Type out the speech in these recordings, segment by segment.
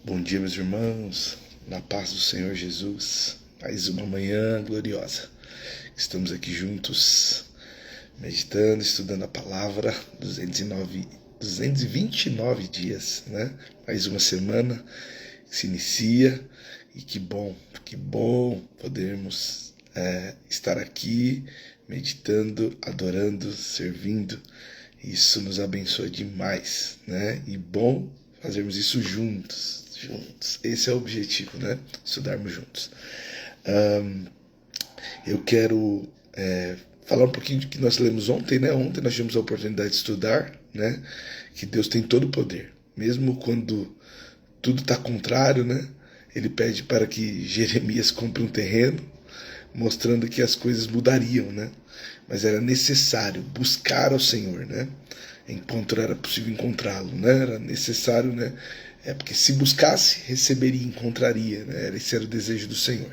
Bom dia, meus irmãos, na paz do Senhor Jesus, mais uma manhã gloriosa. Estamos aqui juntos, meditando, estudando a palavra, 229 dias, né? Mais uma semana que se inicia e que bom podermos estar aqui, meditando, adorando, servindo. Isso nos abençoa demais, né? E bom fazermos isso juntos. Esse é o objetivo, né? Estudarmos juntos. Eu quero falar um pouquinho do que nós lemos ontem, né? Ontem nós tivemos a oportunidade de estudar, né? Que Deus tem todo o poder, mesmo quando tudo está contrário, né? Ele pede para que Jeremias compre um terreno, mostrando que as coisas mudariam, né? Mas era necessário buscar ao Senhor, né? Enquanto era possível encontrá-lo, né? Era necessário, né? Porque se buscasse, receberia, encontraria, né? Esse era o desejo do Senhor.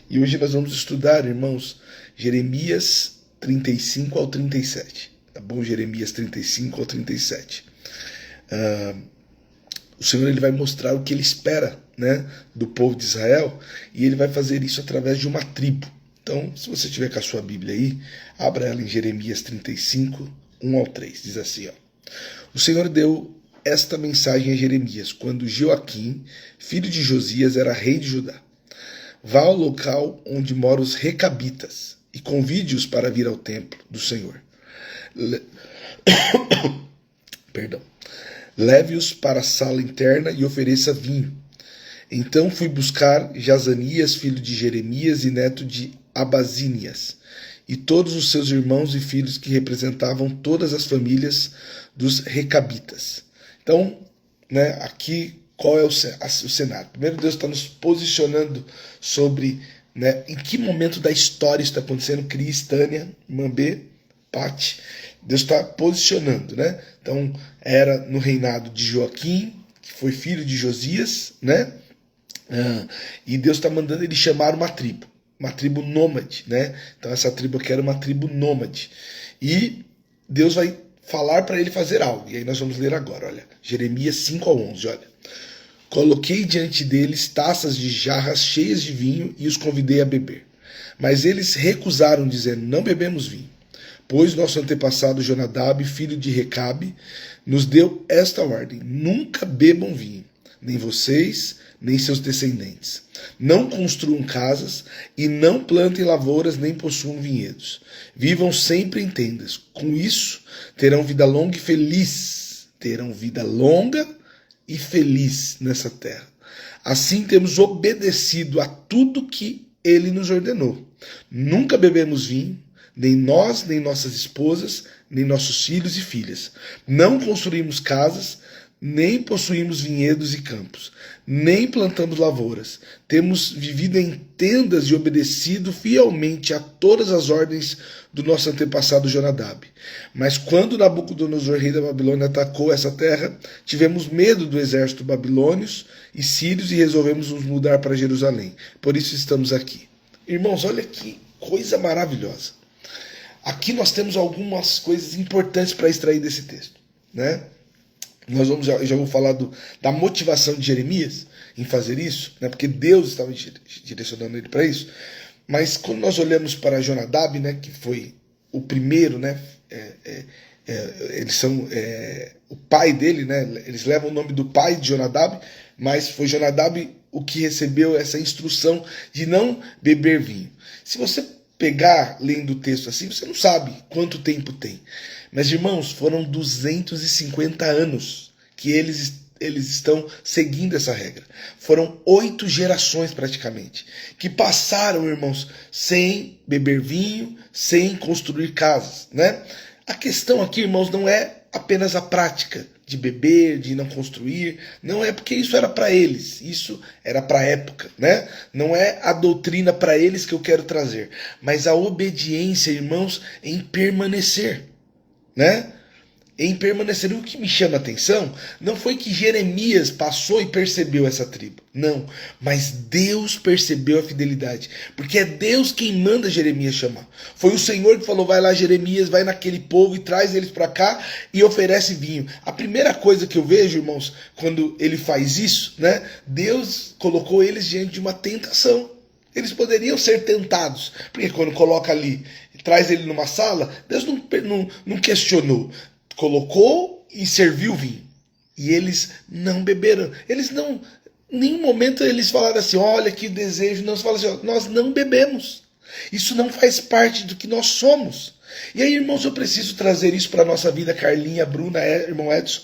E hoje nós vamos estudar, irmãos, Jeremias 35 ao 37. Tá bom? Jeremias 35 ao 37. O Senhor ele vai mostrar o que ele espera, né, do povo de Israel, e ele vai fazer isso através de uma tribo. Então, se você tiver com a sua Bíblia aí, abra ela em Jeremias 35, 1 ao 3. Diz assim, ó: O Senhor deu esta mensagem a Jeremias, quando Joaquim, filho de Josias, era rei de Judá. Vá ao local onde moram os recabitas e convide-os para vir ao templo do Senhor. Perdão. Leve-os para a sala interna e ofereça vinho. Então fui buscar Jazanias, filho de Jeremias e neto de Abazínias, e todos os seus irmãos e filhos que representavam todas as famílias dos recabitas. Então, né, aqui qual é o cenário? Primeiro, Deus está nos posicionando sobre, né, em que momento da história está acontecendo. Cris, Tânia, Mambê, Pati. Deus está posicionando, né? Então, era no reinado de Joaquim, que foi filho de Josias, né? E Deus está mandando ele chamar uma tribo nômade, né? Então, essa tribo aqui era uma tribo nômade. E Deus vai falar para ele fazer algo. E aí nós vamos ler agora, olha. Jeremias 5 ao 11, olha. Coloquei diante deles taças de jarras cheias de vinho e os convidei a beber. Mas eles recusaram, dizendo, não bebemos vinho. Pois nosso antepassado Jonadab, filho de Recabe, nos deu esta ordem: nunca bebam vinho, nem vocês, nem seus descendentes. Não construam casas e não plantem lavouras, nem possuam vinhedos. Vivam sempre em tendas. Com isso, terão vida longa e feliz. Terão vida longa e feliz nessa terra. Assim temos obedecido a tudo que ele nos ordenou. Nunca bebemos vinho, nem nós, nem nossas esposas, nem nossos filhos e filhas. Não construímos casas, nem possuímos vinhedos e campos, nem plantamos lavouras. Temos vivido em tendas e obedecido fielmente a todas as ordens do nosso antepassado Jonadab. Mas quando Nabucodonosor, rei da Babilônia, atacou essa terra, tivemos medo do exército babilônios e sírios e resolvemos nos mudar para Jerusalém. Por isso estamos aqui. Irmãos, olha que coisa maravilhosa. Aqui nós temos algumas coisas importantes para extrair desse texto, né? Nós vamos já vou falar da motivação de Jeremias em fazer isso, né? Porque Deus estava direcionando ele para isso. Mas quando nós olhamos para Jonadab, né, que foi o primeiro, né? Eles são o pai dele, né? Eles levam o nome do pai de Jonadab, mas foi Jonadab o que recebeu essa instrução de não beber vinho. Se você pegar lendo o texto assim, você não sabe quanto tempo tem. Mas, irmãos, foram 250 anos que eles estão seguindo essa regra. Foram 8 gerações praticamente, que passaram, irmãos, sem beber vinho, sem construir casas, né? A questão aqui, irmãos, não é apenas a prática de beber, de não construir, não é porque isso era para eles, isso era para a época, né? Não é a doutrina para eles que eu quero trazer, mas a obediência, irmãos, em permanecer, né? em permanecer. O que me chama a atenção não foi que Jeremias passou e percebeu essa tribo. Não, mas Deus percebeu a fidelidade. Porque é Deus quem manda Jeremias chamar. Foi o Senhor que falou, vai lá Jeremias, vai naquele povo e traz eles para cá e oferece vinho. A primeira coisa que eu vejo, irmãos, quando ele faz isso, né? Deus colocou eles diante de uma tentação. Eles poderiam ser tentados. Porque quando coloca ali, traz ele numa sala, Deus não questionou. Colocou e serviu vinho. E eles não beberam. Eles não, em nenhum momento eles falaram assim, olha que desejo. Não, falaram assim, nós não bebemos. Isso não faz parte do que nós somos. E aí, irmãos, eu preciso trazer isso para a nossa vida, Carlinha, Bruna, irmão Edson.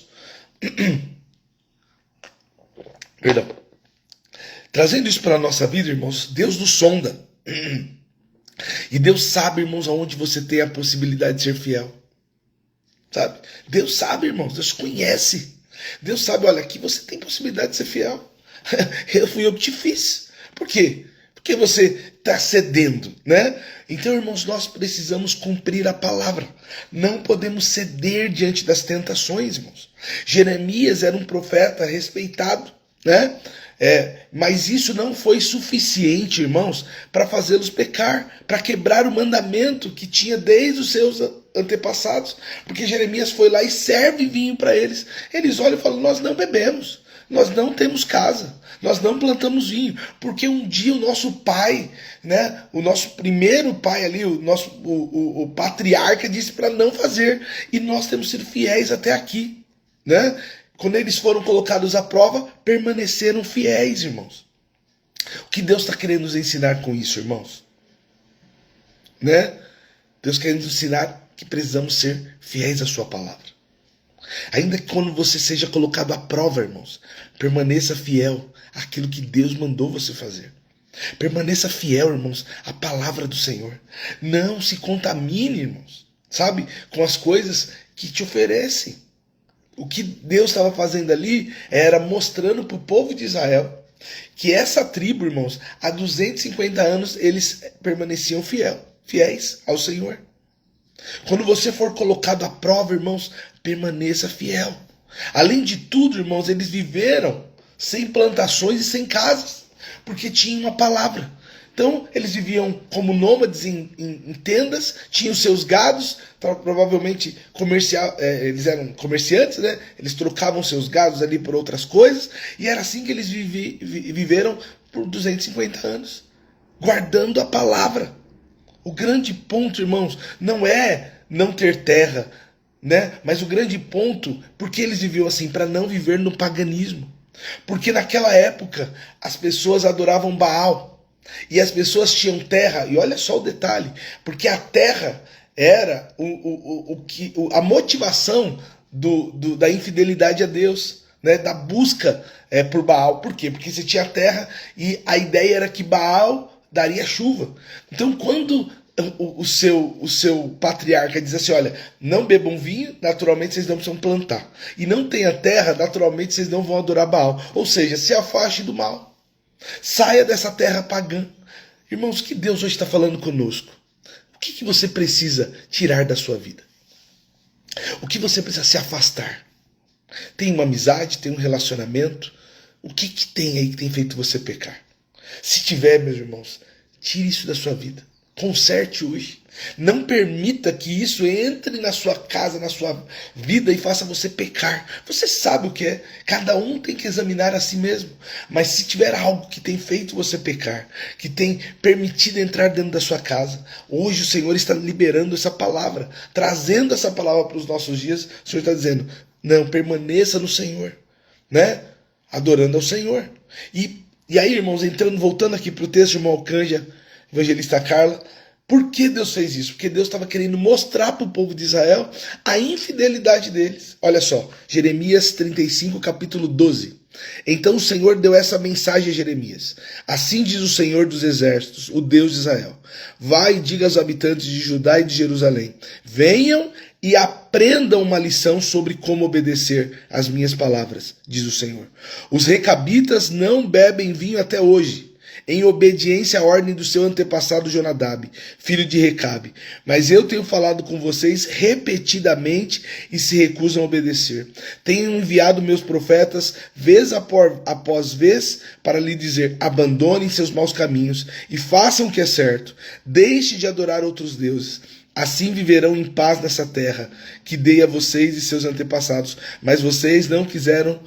Perdão. Trazendo isso para a nossa vida, irmãos, Deus nos sonda. E Deus sabe, irmãos, aonde você tem a possibilidade de ser fiel. Sabe? Deus sabe, irmãos, Deus conhece. Deus sabe, olha, aqui você tem possibilidade de ser fiel. Eu fui eu que te fiz. Por quê? Porque você está cedendo, né? Então, irmãos, nós precisamos cumprir a palavra. Não podemos ceder diante das tentações, irmãos. Jeremias era um profeta respeitado, né? Mas isso não foi suficiente, irmãos, para fazê-los pecar, para quebrar o mandamento que tinha desde os seus antepassados, porque Jeremias foi lá e serve vinho para eles. Eles olham e falam, nós não bebemos, nós não temos casa, nós não plantamos vinho, porque um dia o nosso pai, né, o nosso primeiro pai ali, o patriarca disse para não fazer, e nós temos sido fiéis até aqui, né? Quando eles foram colocados à prova, permaneceram fiéis, irmãos. O que Deus está querendo nos ensinar com isso, irmãos? Né? Deus quer nos ensinar que precisamos ser fiéis à sua palavra. Ainda que quando você seja colocado à prova, irmãos, permaneça fiel àquilo que Deus mandou você fazer. Permaneça fiel, irmãos, à palavra do Senhor. Não se contamine, irmãos, sabe, com as coisas que te oferecem. O que Deus estava fazendo ali era mostrando para o povo de Israel que essa tribo, irmãos, há 250 anos eles permaneciam fiéis ao Senhor. Quando você for colocado à prova, irmãos, permaneça fiel. Além de tudo, irmãos, eles viveram sem plantações e sem casas, porque tinham a palavra. Então, eles viviam como nômades em tendas, tinham seus gados, provavelmente eles eram comerciantes, né? Eles trocavam seus gados ali por outras coisas, e era assim que eles viveram por 250 anos, guardando a palavra. O grande ponto, irmãos, não é não ter terra, né? Mas o grande ponto, porque eles viviam assim, para não viver no paganismo. Porque naquela época as pessoas adoravam Baal. E as pessoas tinham terra, e olha só o detalhe, porque a terra era a motivação da infidelidade a Deus, né, da busca por Baal. Por quê? Porque você tinha terra e a ideia era que Baal daria chuva. Então quando o seu patriarca diz assim, olha, não bebam vinho, naturalmente vocês não precisam plantar. E não tenha terra, naturalmente vocês não vão adorar Baal. Ou seja, se afaste do mal. Saia dessa terra pagã. Irmãos, o que Deus hoje está falando conosco? O que você precisa tirar da sua vida? O que você precisa se afastar? Tem uma amizade, tem um relacionamento? O que tem aí que tem feito você pecar? Se tiver, meus irmãos, tire isso da sua vida. Conserte hoje. Não permita que isso entre na sua casa, na sua vida e faça você pecar. Você sabe o que é. Cada um tem que examinar a si mesmo. Mas se tiver algo que tem feito você pecar, que tem permitido entrar dentro da sua casa, hoje o Senhor está liberando essa palavra, trazendo essa palavra para os nossos dias. O Senhor está dizendo, não, permaneça no Senhor, né? Adorando ao Senhor. E aí, irmãos, voltando aqui para o texto, irmão Alcântara, evangelista Carla, por que Deus fez isso? Porque Deus estava querendo mostrar para o povo de Israel a infidelidade deles. Olha só, Jeremias 35, capítulo 12. Então o Senhor deu essa mensagem a Jeremias. Assim diz o Senhor dos Exércitos, o Deus de Israel. Vai e diga aos habitantes de Judá e de Jerusalém, venham e aprendam uma lição sobre como obedecer às minhas palavras, diz o Senhor. Os recabitas não bebem vinho até hoje. em obediência à ordem do seu antepassado Jonadab, filho de Recabe. Mas eu tenho falado com vocês repetidamente e se recusam a obedecer. Tenho enviado meus profetas vez após vez para lhe dizer: abandonem seus maus caminhos e façam o que é certo. Deixe de adorar outros deuses. Assim viverão em paz nessa terra que dei a vocês e seus antepassados. Mas vocês não quiseram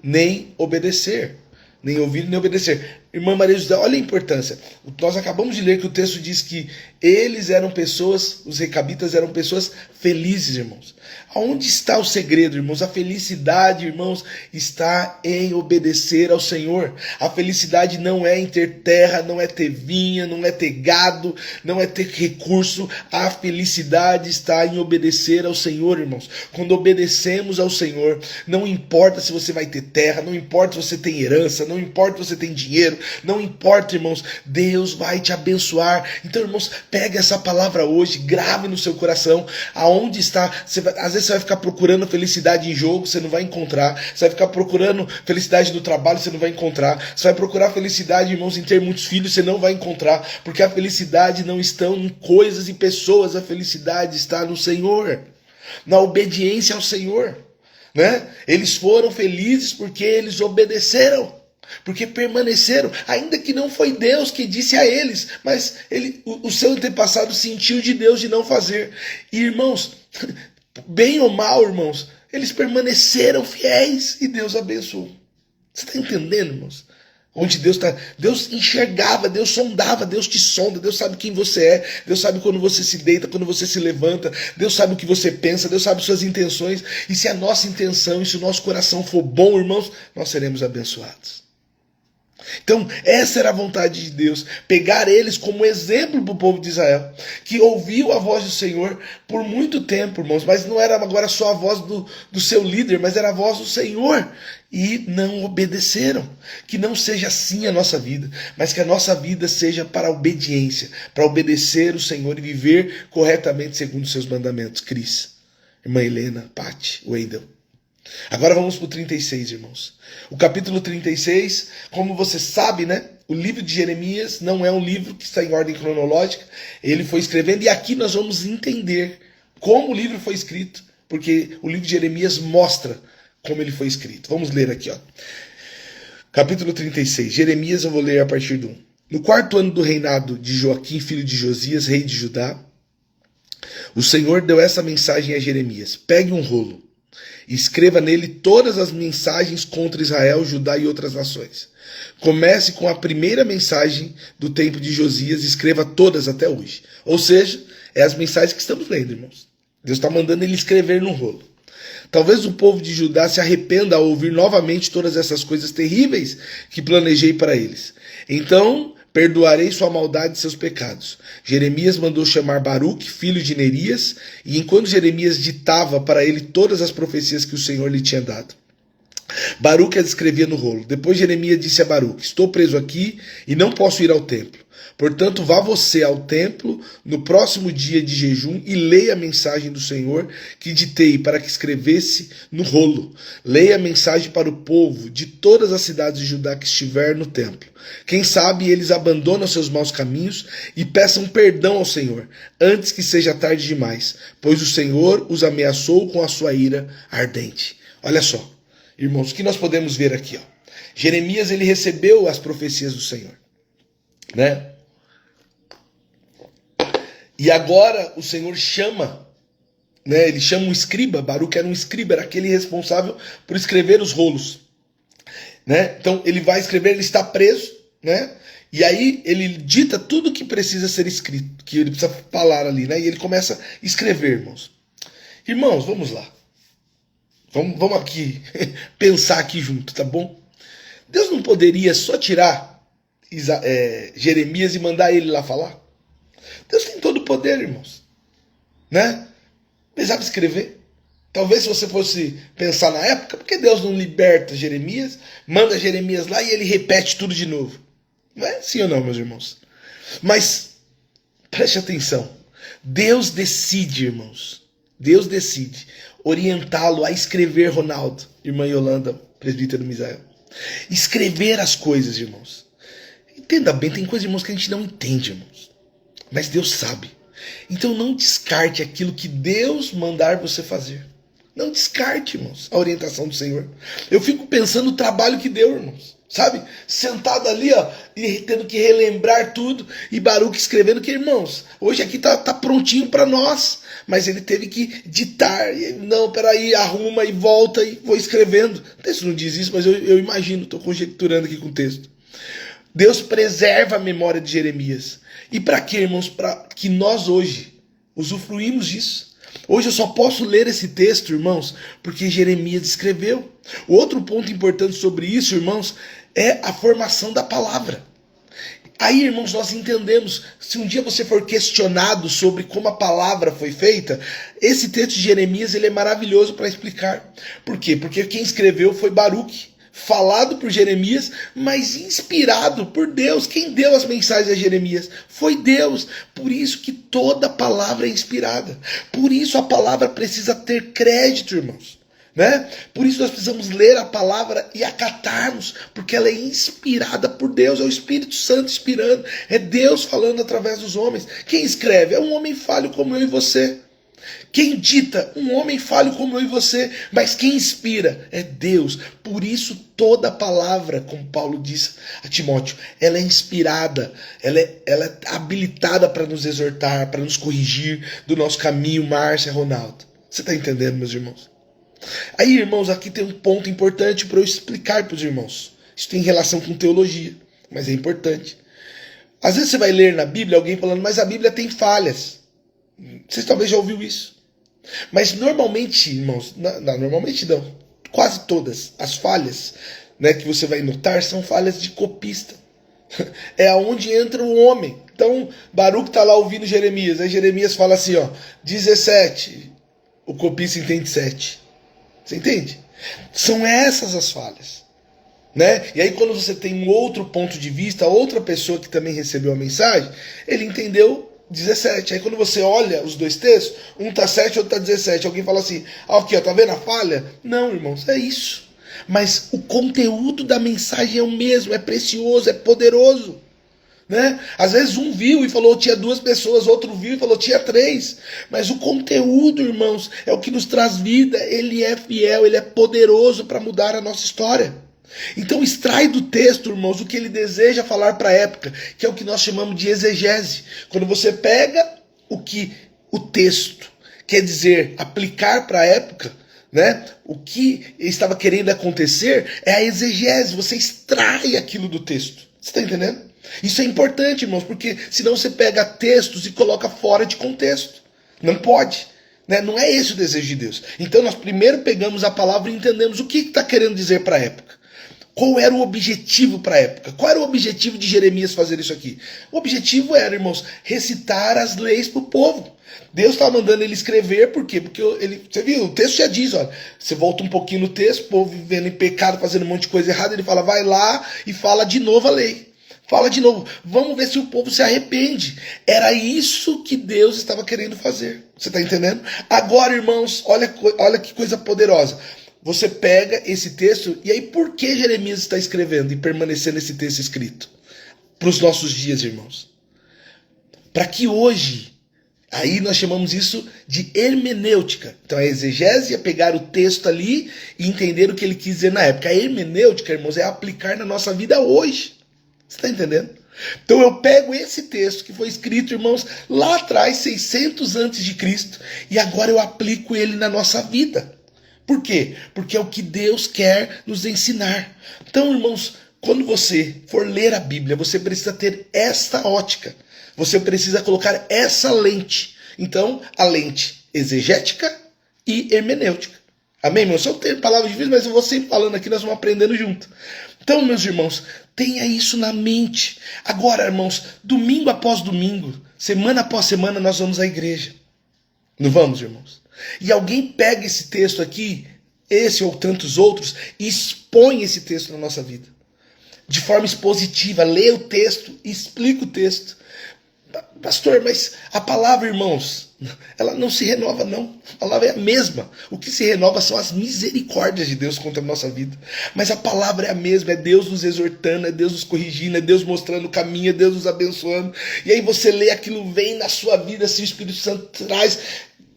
nem obedecer. Nem ouvir, nem obedecer. Irmã Maria José, olha a importância. Nós acabamos de ler que o texto diz que eles eram pessoas, os recabitas eram pessoas felizes, irmãos. Aonde está o segredo, irmãos? A felicidade, irmãos, está em obedecer ao Senhor. A felicidade não é em ter terra, não é ter vinha, não é ter gado, não é ter recurso. A felicidade está em obedecer ao Senhor, irmãos. Quando obedecemos ao Senhor, não importa se você vai ter terra, não importa se você tem herança, não importa se você tem dinheiro, não importa, irmãos, Deus vai te abençoar. Então, irmãos, pega essa palavra hoje, grave no seu coração, aonde está. Às vezes você vai ficar procurando felicidade em jogo, você não vai encontrar. Você vai ficar procurando felicidade no trabalho, você não vai encontrar. Você vai procurar felicidade, irmãos, em ter muitos filhos, você não vai encontrar, porque a felicidade não está em coisas e pessoas, a felicidade está no Senhor, na obediência ao Senhor, né? Eles foram felizes porque eles obedeceram, porque permaneceram, ainda que não foi Deus que disse a eles, mas o seu antepassado sentiu de Deus de não fazer. E, irmãos, bem ou mal, irmãos, eles permaneceram fiéis e Deus abençoou. Você está entendendo, irmãos? Onde Deus está, Deus enxergava, Deus sondava, Deus te sonda, Deus sabe quem você é, Deus sabe quando você se deita, quando você se levanta, Deus sabe o que você pensa, Deus sabe suas intenções, e se a nossa intenção e se o nosso coração for bom, irmãos, nós seremos abençoados. Então, essa era a vontade de Deus, pegar eles como exemplo para o povo de Israel, que ouviu a voz do Senhor por muito tempo, irmãos, mas não era agora só a voz do seu líder, mas era a voz do Senhor, e não obedeceram. Que não seja assim a nossa vida, mas que a nossa vida seja para a obediência, para obedecer o Senhor e viver corretamente segundo os seus mandamentos. Cris, irmã Helena, Pati, Wendel. Agora vamos para o 36, irmãos. O capítulo 36, como você sabe, né? O livro de Jeremias não é um livro que está em ordem cronológica. Ele foi escrevendo e aqui nós vamos entender como o livro foi escrito, porque o livro de Jeremias mostra como ele foi escrito. Vamos ler aqui, ó. Capítulo 36. Jeremias, eu vou ler a partir do 1. No 4º ano do reinado de Joaquim, filho de Josias, rei de Judá, o Senhor deu essa mensagem a Jeremias: pegue um rolo. Escreva nele todas as mensagens contra Israel, Judá e outras nações. Comece com a primeira mensagem do tempo de Josias e escreva todas até hoje. Ou seja, é as mensagens que estamos lendo, irmãos. Deus está mandando ele escrever no rolo. Talvez o povo de Judá se arrependa ao ouvir novamente todas essas coisas terríveis que planejei para eles. Então perdoarei sua maldade e seus pecados. Jeremias mandou chamar Baruque, filho de Nerias, e enquanto Jeremias ditava para ele todas as profecias que o Senhor lhe tinha dado, Baruque as escrevia no rolo. Depois Jeremias disse a Baruque: estou preso aqui e não posso ir ao templo. Portanto, vá você ao templo no próximo dia de jejum e leia a mensagem do Senhor que ditei para que escrevesse no rolo. Leia a mensagem para o povo de todas as cidades de Judá que estiver no templo. Quem sabe eles abandonam seus maus caminhos e peçam perdão ao Senhor, antes que seja tarde demais, pois o Senhor os ameaçou com a sua ira ardente. Olha só, irmãos, o que nós podemos ver aqui? Ó? Jeremias, ele recebeu as profecias do Senhor, né? E agora o Senhor chama, né? Ele chama um escriba. Baruque era um escriba, era aquele responsável por escrever os rolos, né? Então ele vai escrever, ele está preso, né? E aí ele dita tudo que precisa ser escrito, que ele precisa falar ali, né? E ele começa a escrever, irmãos. Irmãos, vamos lá. Vamos aqui pensar aqui junto, tá bom? Deus não poderia só tirar Jeremias e mandar ele lá falar? Deus tem todo o poder, irmãos, né? Ele sabe escrever. Talvez se você fosse pensar na época, por que Deus não liberta Jeremias, manda Jeremias lá e ele repete tudo de novo? Não é sim ou não, meus irmãos? Mas preste atenção. Deus decide, irmãos. Deus decide orientá-lo a escrever, Ronaldo, irmã Yolanda, presbítero Misael. Escrever as coisas, irmãos. Entenda bem, tem coisas, irmãos, que a gente não entende, irmãos. Mas Deus sabe. Então não descarte aquilo que Deus mandar você fazer. Não descarte, irmãos, a orientação do Senhor. Eu fico pensando no trabalho que deu, irmãos. Sabe? Sentado ali, ó, e tendo que relembrar tudo. E Baruque escrevendo que, irmãos, hoje aqui tá prontinho para nós. Mas ele teve que ditar. E, não, peraí, arruma e volta e vou escrevendo. O texto não diz isso, mas eu imagino, estou conjecturando aqui com o texto. Deus preserva a memória de Jeremias. E para quê, irmãos? Para que nós hoje usufruímos disso. Hoje eu só posso ler esse texto, irmãos, porque Jeremias escreveu. Outro ponto importante sobre isso, irmãos, é a formação da palavra. Aí, irmãos, nós entendemos, se um dia você for questionado sobre como a palavra foi feita, esse texto de Jeremias ele é maravilhoso para explicar. Por quê? Porque quem escreveu foi Baruque. Falado por Jeremias, mas inspirado por Deus. Quem deu as mensagens a Jeremias? Foi Deus. Por isso que toda palavra é inspirada. Por isso a palavra precisa ter crédito, irmãos. Né? Por isso nós precisamos ler a palavra e acatarmos, porque ela é inspirada por Deus, é o Espírito Santo inspirando, é Deus falando através dos homens. Quem escreve? É um homem falho como eu e você. Quem dita? Um homem falho como eu e você. Mas quem inspira? É Deus. Por isso toda palavra, como Paulo diz a Timóteo, ela é inspirada, ela é habilitada para nos exortar, para nos corrigir do nosso caminho. Márcia, Ronaldo. Você está entendendo, meus irmãos? Aí, irmãos, aqui tem um ponto importante para eu explicar para os irmãos. Isso tem relação com teologia, mas é importante. Às vezes você vai ler na Bíblia alguém falando, mas a Bíblia tem falhas. Vocês talvez já ouviram isso. Mas normalmente, irmãos, normalmente não, quase todas as falhas, né, que você vai notar são falhas de copista. É aonde entra o homem. Então, Baruque está lá ouvindo Jeremias. Aí Jeremias fala assim, ó, 17. O copista entende 7. Você entende? São essas as falhas. Né? E aí quando você tem um outro ponto de vista, outra pessoa que também recebeu a mensagem, ele entendeu 17. Aí quando você olha os dois textos, um tá 7, outro tá 17. Alguém fala assim, aqui ó, tá vendo a falha? Não, irmãos, é isso. Mas o conteúdo da mensagem é o mesmo, é precioso, é poderoso. Né? Às vezes um viu e falou tinha 2 pessoas, outro viu e falou tinha 3. Mas o conteúdo, irmãos, é o que nos traz vida. Ele é fiel, ele é poderoso para mudar a nossa história. Então extrai do texto, irmãos, o que ele deseja falar para a época, que é o que nós chamamos de exegese. Quando você pega o que o texto quer dizer, aplicar para a época, né? O que estava querendo acontecer é a exegese. Você extrai aquilo do texto. Você está entendendo? Isso é importante, irmãos, porque senão você pega textos e coloca fora de contexto. Não pode. Né? Não é esse o desejo de Deus. Então nós primeiro pegamos a palavra e entendemos o que está querendo dizer para a época. Qual era o objetivo para a época? Qual era o objetivo de Jeremias fazer isso aqui? O objetivo era, irmãos, recitar as leis para o povo. Deus estava mandando ele escrever, por quê? Porque você viu, o texto já diz, olha, você volta um pouquinho no texto, o povo vivendo em pecado, fazendo um monte de coisa errada, ele fala, vai lá e fala de novo a lei. Fala de novo, vamos ver se o povo se arrepende. Era isso que Deus estava querendo fazer. Você está entendendo? Agora, irmãos, olha que coisa poderosa. Você pega esse texto, e aí por que Jeremias está escrevendo e permanecendo esse texto escrito? Para os nossos dias, irmãos. Para que hoje, aí nós chamamos isso de hermenêutica. Então a exegese é pegar o texto ali e entender o que ele quis dizer na época. A hermenêutica, irmãos, é aplicar na nossa vida hoje. Você está entendendo? Então eu pego esse texto que foi escrito, irmãos, lá atrás, 600 antes de Cristo, e agora eu aplico ele na nossa vida. Por quê? Porque é o que Deus quer nos ensinar. Então, irmãos, quando você for ler a Bíblia, você precisa ter esta ótica. Você precisa colocar essa lente. Então, a lente exegética e hermenêutica. Amém, irmãos? Eu tenho palavras difíceis, mas eu vou sempre falando aqui, nós vamos aprendendo junto. Então, meus irmãos, tenha isso na mente. Agora, irmãos, domingo após domingo, semana após semana, nós vamos à igreja. Não vamos, irmãos? E alguém pega esse texto aqui, esse ou tantos outros, e expõe esse texto na nossa vida. De forma expositiva, lê o texto, explica o texto. Pastor, mas a palavra, irmãos, Ela não se renova, não. A palavra é a mesma. O que se renova são as misericórdias de Deus contra a nossa vida. Mas a palavra é a mesma. É Deus nos exortando, é Deus nos corrigindo, é Deus mostrando o caminho, é Deus nos abençoando. E aí você lê aquilo, vem na sua vida, assim, o Espírito Santo traz,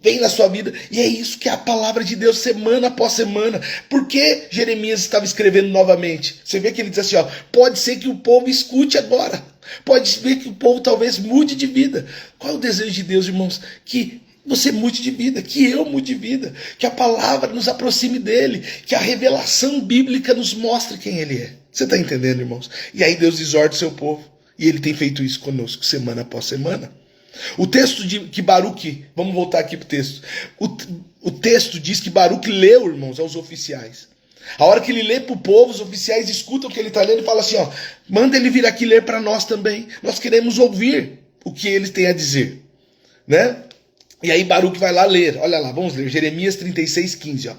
vem na sua vida. E é isso que é a palavra de Deus, semana após semana. Por que Jeremias estava escrevendo novamente? Você vê que ele diz assim, ó, pode ser que o povo escute agora. Pode ser que o povo talvez mude de vida. Qual é o desejo de Deus, irmãos? Que você mude de vida, que eu mude de vida, que a palavra nos aproxime dele, que a revelação bíblica nos mostre quem ele é. Você está entendendo, irmãos? E aí Deus exorta o seu povo. E ele tem feito isso conosco, semana após semana. O texto de que Baruque, vamos voltar aqui para o texto. O texto diz que Baruque leu, irmãos, aos oficiais. A hora que ele lê para o povo, os oficiais escutam o que ele está lendo e falam assim, ó, manda ele vir aqui ler para nós também. Nós queremos ouvir o que ele tem a dizer. Né? E aí Baruque vai lá ler. Olha lá, vamos ler. Jeremias 36:15. Ó.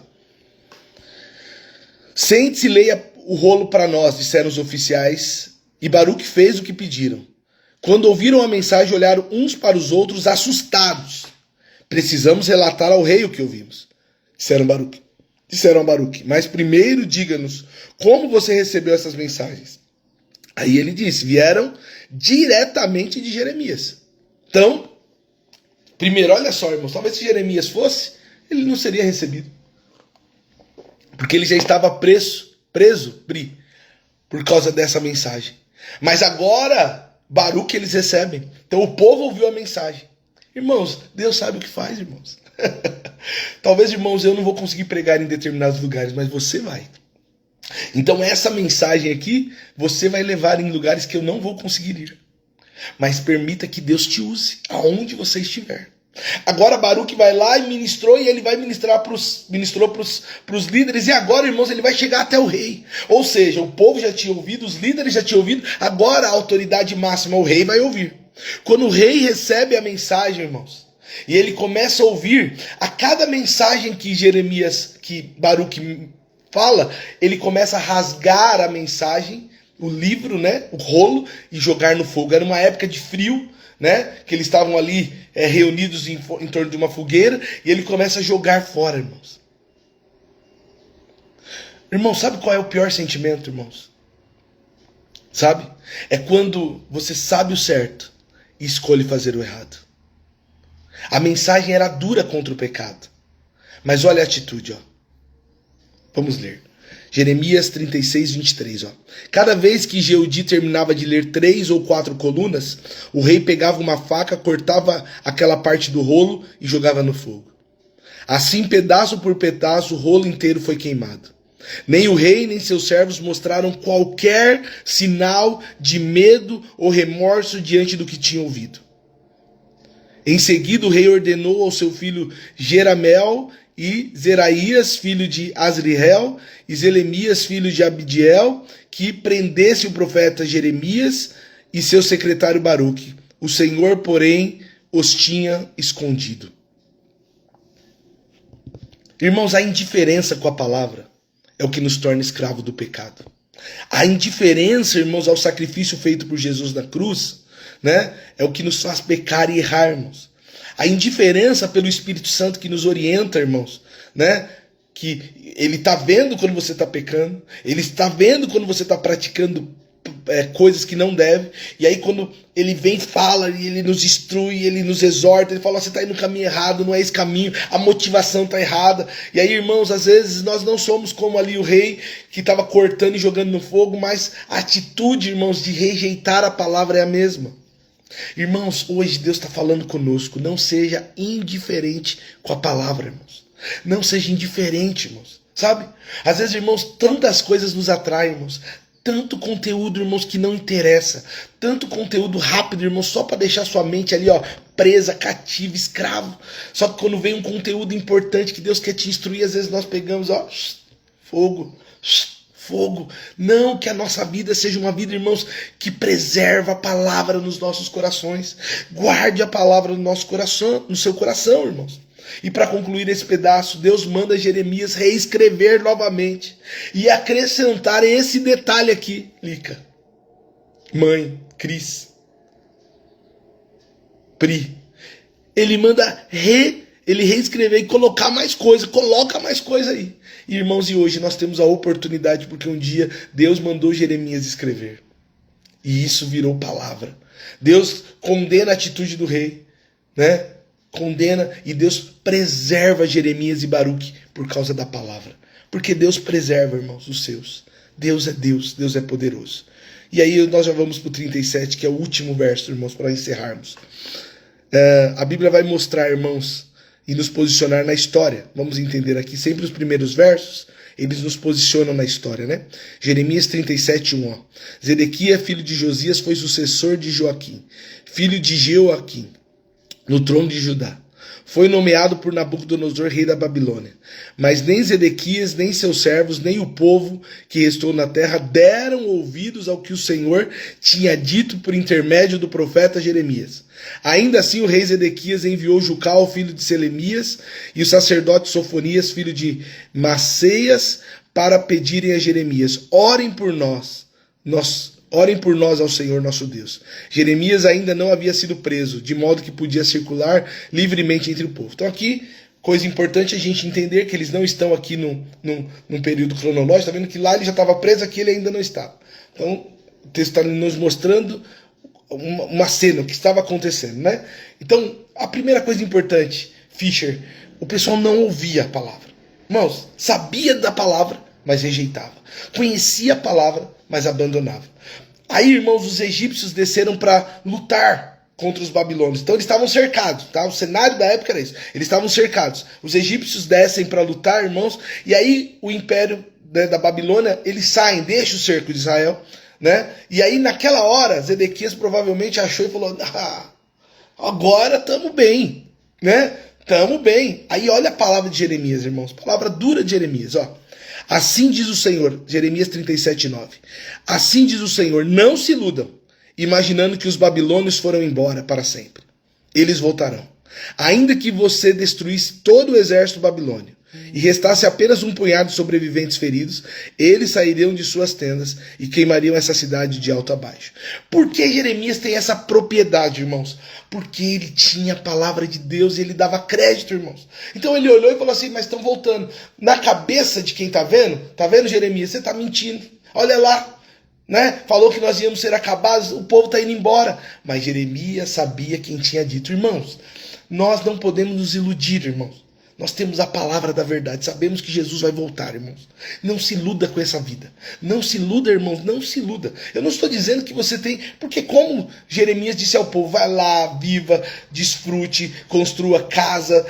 Sente-se e leia o rolo para nós, disseram os oficiais. E Baruque fez o que pediram. Quando ouviram a mensagem, olharam uns para os outros assustados. Precisamos relatar ao rei o que ouvimos. Disseram a Baruque, mas primeiro diga-nos como você recebeu essas mensagens. Aí ele disse, vieram diretamente de Jeremias. Então, primeiro, olha só, irmãos, talvez se Jeremias fosse, ele não seria recebido. Porque ele já estava preso, por causa dessa mensagem. Mas agora, Baruque eles recebem. Então o povo ouviu a mensagem. Irmãos, Deus sabe o que faz, irmãos. Talvez, irmãos, eu não vou conseguir pregar em determinados lugares, mas você vai. Então essa mensagem aqui, você vai levar em lugares que eu não vou conseguir ir. Mas permita que Deus te use aonde você estiver. Agora Baruque vai lá e ministrou, e ele vai ministrou para os líderes, e agora, irmãos, ele vai chegar até o rei. Ou seja, o povo já tinha ouvido, os líderes já tinham ouvido, agora a autoridade máxima, o rei, vai ouvir. Quando o rei recebe a mensagem, irmãos, e ele começa a ouvir, a cada mensagem que Baruque fala, ele começa a rasgar a mensagem, o livro, né, o rolo, e jogar no fogo. Era uma época de frio, né, que eles estavam ali reunidos em torno de uma fogueira, e ele começa a jogar fora, irmãos. Irmãos, sabe qual é o pior sentimento, irmãos? Sabe? É quando você sabe o certo e escolhe fazer o errado. A mensagem era dura contra o pecado. Mas olha a atitude, ó. Vamos ler. Jeremias 36:23. Ó. Cada vez que Jeudi terminava de ler 3 ou 4 colunas, o rei pegava uma faca, cortava aquela parte do rolo e jogava no fogo. Assim, pedaço por pedaço, o rolo inteiro foi queimado. Nem o rei nem seus servos mostraram qualquer sinal de medo ou remorso diante do que tinham ouvido. Em seguida, o rei ordenou ao seu filho Jeramel e Zeraías, filho de Azriel, e Zelemias, filho de Abdiel, que prendesse o profeta Jeremias e seu secretário Baruque. O Senhor, porém, os tinha escondido. Irmãos, a indiferença com a palavra é o que nos torna escravo do pecado. A indiferença, irmãos, ao sacrifício feito por Jesus na cruz, né, é o que nos faz pecar e errar, irmãos. A indiferença pelo Espírito Santo que nos orienta, irmãos, né? Que ele está vendo quando você está pecando, ele está vendo quando você está praticando coisas que não deve, e aí quando ele vem, fala, e ele nos instrui, ele nos exorta, ele fala, você está indo no caminho errado, não é esse caminho, a motivação está errada. E aí, irmãos, às vezes nós não somos como ali o rei, que estava cortando e jogando no fogo, mas a atitude, irmãos, de rejeitar a palavra é a mesma. Irmãos, hoje Deus está falando conosco. Não seja indiferente com a palavra, irmãos. Não seja indiferente, irmãos. Sabe? Às vezes, irmãos, tantas coisas nos atraem, irmãos. Tanto conteúdo, irmãos, que não interessa. Tanto conteúdo rápido, irmãos, só para deixar sua mente ali, ó, presa, cativa, escravo. Só que quando vem um conteúdo importante que Deus quer te instruir, às vezes nós pegamos, ó, fogo. Não que a nossa vida seja uma vida, irmãos, que preserva a palavra nos nossos corações. Guarde a palavra no nosso coração, no seu coração, irmãos. E para concluir esse pedaço, Deus manda Jeremias reescrever novamente e acrescentar esse detalhe aqui, Lica, mãe, Cris, Pri. ele manda ele reescrever e colocar mais coisa, coloca mais coisa aí. E, irmãos, e hoje nós temos a oportunidade, porque um dia Deus mandou Jeremias escrever. E isso virou palavra. Deus condena a atitude do rei, né? Condena, e Deus preserva Jeremias e Baruque por causa da palavra. Porque Deus preserva, irmãos, os seus. Deus, Deus é poderoso. E aí nós já vamos para o 37, que é o último verso, irmãos, para encerrarmos. A Bíblia vai mostrar, irmãos, e nos posicionar na história. Vamos entender aqui sempre os primeiros versos, eles nos posicionam na história, né? Jeremias 37:1, ó. Zedequias, filho de Josias, foi sucessor de Joaquim, filho de Jeoaquim, no trono de Judá. Foi nomeado por Nabucodonosor, rei da Babilônia. Mas nem Zedequias, nem seus servos, nem o povo que restou na terra deram ouvidos ao que o Senhor tinha dito por intermédio do profeta Jeremias. Ainda assim, o rei Zedequias enviou Jucal, filho de Selemias, e o sacerdote Sofonias, filho de Maceias, para pedirem a Jeremias: orem por nós ao Senhor nosso Deus. Jeremias ainda não havia sido preso, de modo que podia circular livremente entre o povo. Então aqui, coisa importante a gente entender que eles não estão aqui num período cronológico. Está vendo que lá ele já estava preso, aqui ele ainda não estava. Então o texto está nos mostrando uma cena, o que estava acontecendo, né? Então, a primeira coisa importante, Fischer, o pessoal não ouvia a palavra. Irmãos, sabia da palavra, mas rejeitava. Conhecia a palavra, mas abandonava. Aí, irmãos, os egípcios desceram para lutar contra os babilônios. Então eles estavam cercados, tá? O cenário da época era isso. Eles estavam cercados. Os egípcios descem para lutar, irmãos, e aí o império, né, da Babilônia, eles saem, deixam o cerco de Israel, né? E aí naquela hora, Zedequias provavelmente achou e falou: agora estamos bem, né? Estamos bem. Aí olha a palavra de Jeremias, irmãos. Palavra dura de Jeremias, ó. Assim diz o Senhor, Jeremias 37:9. Assim diz o Senhor: não se iludam, imaginando que os babilônios foram embora para sempre. Eles voltarão. Ainda que você destruísse todo o exército babilônio e restasse apenas um punhado de sobreviventes feridos, eles sairiam de suas tendas e queimariam essa cidade de alto a baixo. Por que Jeremias tem essa propriedade, irmãos? Porque ele tinha a palavra de Deus e ele dava crédito, irmãos. Então ele olhou e falou assim: mas estão voltando. Na cabeça de quem tá vendo, Jeremias? Você tá mentindo. Olha lá, né? Falou que nós íamos ser acabados, o povo tá indo embora. Mas Jeremias sabia quem tinha dito. Irmãos, nós não podemos nos iludir, irmãos. Nós temos a palavra da verdade, sabemos que Jesus vai voltar, irmãos. Não se iluda com essa vida. Não se iluda, irmãos, não se iluda. Eu não estou dizendo que você tem... Porque como Jeremias disse ao povo: vai lá, viva, desfrute, construa casa,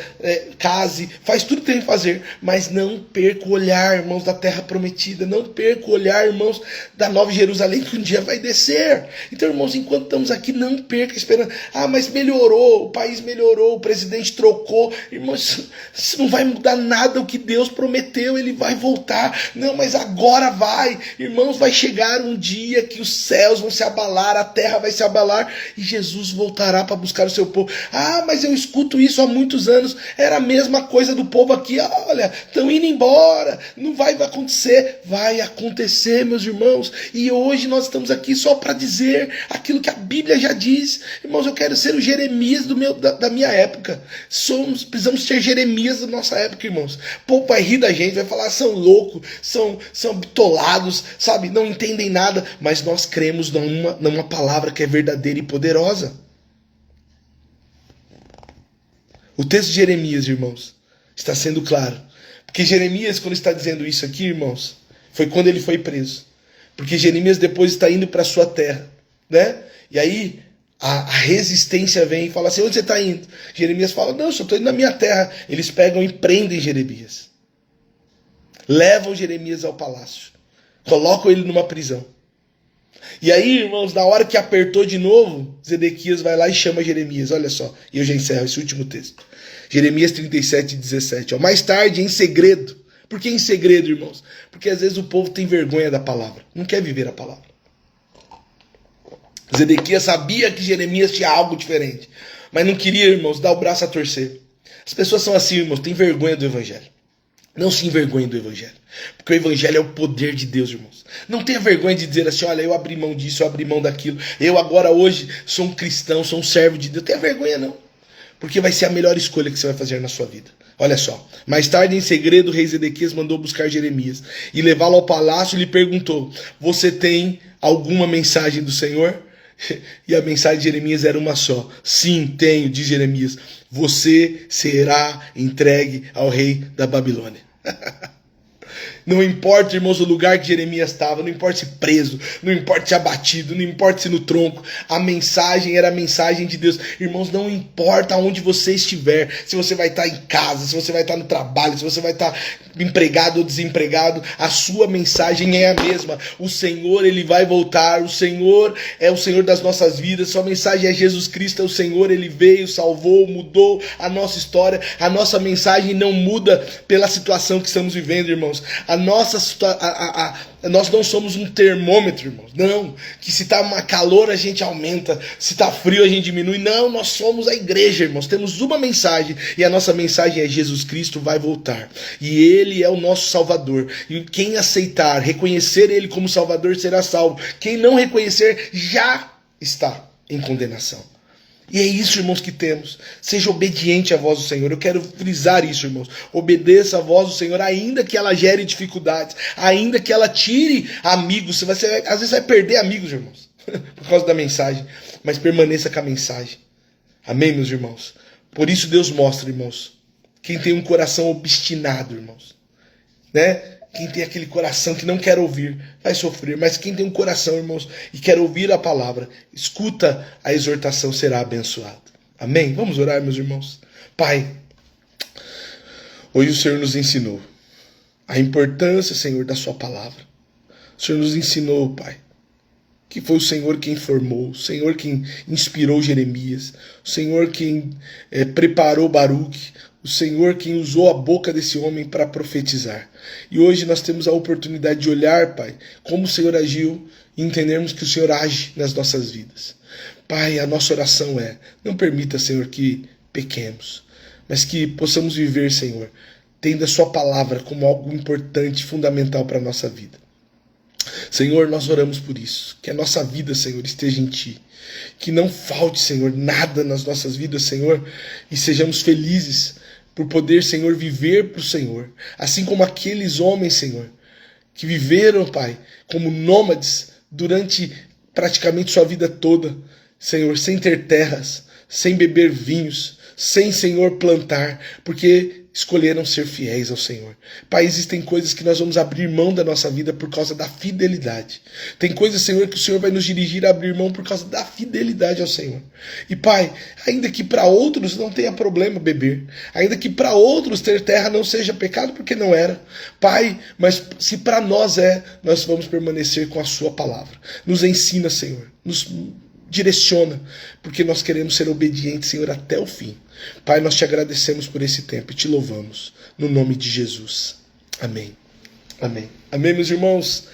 case, faz tudo que tem que fazer, mas não perca o olhar, irmãos, da terra prometida. Não perca o olhar, irmãos, da Nova Jerusalém, que um dia vai descer. Então, irmãos, enquanto estamos aqui, não perca a esperança. Mas melhorou, o país melhorou, o presidente trocou. Irmãos, isso não vai mudar nada. O que Deus prometeu, ele vai voltar. Não, mas agora vai. Irmãos, vai chegar um dia que os céus vão se abalar, a terra vai se abalar e Jesus voltará para buscar o seu povo. Mas eu escuto isso há muitos anos. Era a mesma coisa do povo aqui. Olha, estão indo embora. Não vai acontecer. Vai acontecer, meus irmãos. E hoje nós estamos aqui só para dizer aquilo que a Bíblia já diz. Irmãos, eu quero ser o Jeremias da minha época. Precisamos ser Jeremias da nossa época, irmãos. O povo vai rir da gente, vai falar: são loucos, são bitolados, sabe? Não entendem nada. Mas nós cremos numa palavra que é verdadeira e poderosa. O texto de Jeremias, irmãos, está sendo claro. Porque Jeremias, quando está dizendo isso aqui, irmãos, foi quando ele foi preso. Porque Jeremias depois está indo para a sua terra, né? E aí a resistência vem e fala assim: onde você está indo? Jeremias fala: não, eu só estou indo na minha terra. Eles pegam e prendem Jeremias. Levam Jeremias ao palácio. Colocam ele numa prisão. E aí, irmãos, na hora que apertou de novo, Zedequias vai lá e chama Jeremias. Olha só, e eu já encerro esse último texto. Jeremias 37:17. Ó. Mais tarde, em segredo. Por que em segredo, irmãos? Porque às vezes o povo tem vergonha da palavra. Não quer viver a palavra. Zedequias sabia que Jeremias tinha algo diferente, mas não queria, irmãos, dar o braço a torcer. As pessoas são assim, irmãos, têm vergonha do evangelho. Não se envergonhem do evangelho, porque o evangelho é o poder de Deus, irmãos. Não tenha vergonha de dizer assim: olha, eu abri mão disso, eu abri mão daquilo, eu agora hoje sou um cristão, sou um servo de Deus. Não tenha vergonha, não. porque vai ser a melhor escolha que você vai fazer na sua vida. Olha só, mais tarde em segredo o rei Zedequias mandou buscar Jeremias e levá-lo ao palácio e lhe perguntou: você tem alguma mensagem do Senhor? E a mensagem de Jeremias era uma só: sim, tenho, diz Jeremias, você será entregue ao rei da Babilônia. Não importa, irmãos, o lugar que Jeremias estava, não importa se preso, não importa se abatido, não importa se no tronco, a mensagem era a mensagem de Deus. Irmãos, não importa onde você estiver, se você vai estar em casa, se você vai estar no trabalho, se você vai estar empregado ou desempregado, a sua mensagem é a mesma. O Senhor, Ele vai voltar, o Senhor é o Senhor das nossas vidas, sua mensagem é Jesus Cristo, é o Senhor, Ele veio, salvou, mudou a nossa história, a nossa mensagem não muda pela situação que estamos vivendo, irmãos. Nós não somos um termômetro, irmãos. Não, que se está uma calor a gente aumenta, se está frio a gente diminui. Não, nós somos a igreja, irmãos. Temos uma mensagem e a nossa mensagem é: Jesus Cristo vai voltar e Ele é o nosso Salvador. E quem aceitar, reconhecer Ele como Salvador será salvo. Quem não reconhecer já está em condenação. E é isso, irmãos, que temos. Seja obediente à voz do Senhor. Eu quero frisar isso, irmãos. Obedeça à voz do Senhor, ainda que ela gere dificuldades, ainda que ela tire amigos. Às vezes vai perder amigos, irmãos, por causa da mensagem. Mas permaneça com a mensagem. Amém, meus irmãos? Por isso Deus mostra, irmãos, quem tem um coração obstinado, irmãos, né? Quem tem aquele coração que não quer ouvir, vai sofrer. Mas quem tem um coração, irmãos, e quer ouvir a palavra, escuta a exortação, será abençoado. Amém? Vamos orar, meus irmãos. Pai, hoje o Senhor nos ensinou a importância, Senhor, da sua palavra. O Senhor nos ensinou, Pai, que foi o Senhor quem formou, o Senhor quem inspirou Jeremias, o Senhor quem preparou Baruque, o Senhor quem usou a boca desse homem para profetizar. E hoje nós temos a oportunidade de olhar, Pai, como o Senhor agiu e entendermos que o Senhor age nas nossas vidas. Pai, a nossa oração é: não permita, Senhor, que pequemos, mas que possamos viver, Senhor, tendo a sua palavra como algo importante, fundamental para a nossa vida. Senhor, nós oramos por isso, que a nossa vida, Senhor, esteja em Ti, que não falte, Senhor, nada nas nossas vidas, Senhor, e sejamos felizes por poder, Senhor, viver para o Senhor, assim como aqueles homens, Senhor, que viveram, Pai, como nômades durante praticamente sua vida toda, Senhor, sem ter terras, sem beber vinhos, sem, Senhor, plantar, porque escolheram ser fiéis ao Senhor. Pai, existem coisas que nós vamos abrir mão da nossa vida por causa da fidelidade. Tem coisas, Senhor, que o Senhor vai nos dirigir a abrir mão por causa da fidelidade ao Senhor. E Pai, ainda que para outros não tenha problema beber, ainda que para outros ter terra não seja pecado, porque não era, Pai, mas se para nós é, nós vamos permanecer com a sua palavra. Nos ensina, Senhor, nos direciona, porque nós queremos ser obedientes, Senhor, até o fim. Pai, nós te agradecemos por esse tempo e te louvamos, no nome de Jesus. Amém. Amém. Amém, meus irmãos.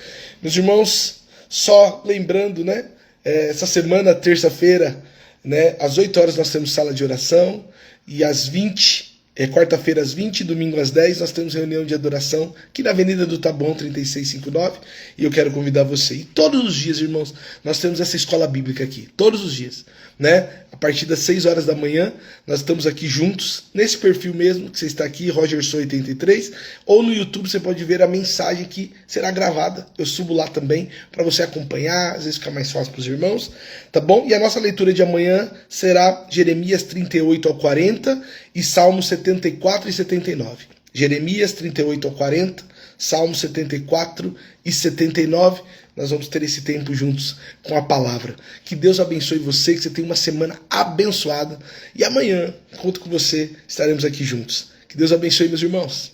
Meus irmãos, só lembrando, né? Essa semana, terça-feira, né? Às 8 horas nós temos sala de oração e às 20, quarta-feira às 20, domingo às 10, nós temos reunião de adoração aqui na Avenida do Taboão 3659 e eu quero convidar você. E todos os dias, irmãos, nós temos essa escola bíblica aqui, todos os dias, né? A partir das 6 horas da manhã, nós estamos aqui juntos, nesse perfil mesmo, que você está aqui, RogerSou83, ou no YouTube você pode ver a mensagem que será gravada, eu subo lá também, para você acompanhar, às vezes fica mais fácil para os irmãos, tá bom? E a nossa leitura de amanhã será Jeremias 38 ao 40 e Salmos 74 e 79. Jeremias 38 ao 40, Salmos 74 e 79, nós vamos ter esse tempo juntos com a palavra. Que Deus abençoe você, que você tenha uma semana abençoada. E amanhã, conto com você, estaremos aqui juntos. Que Deus abençoe, meus irmãos.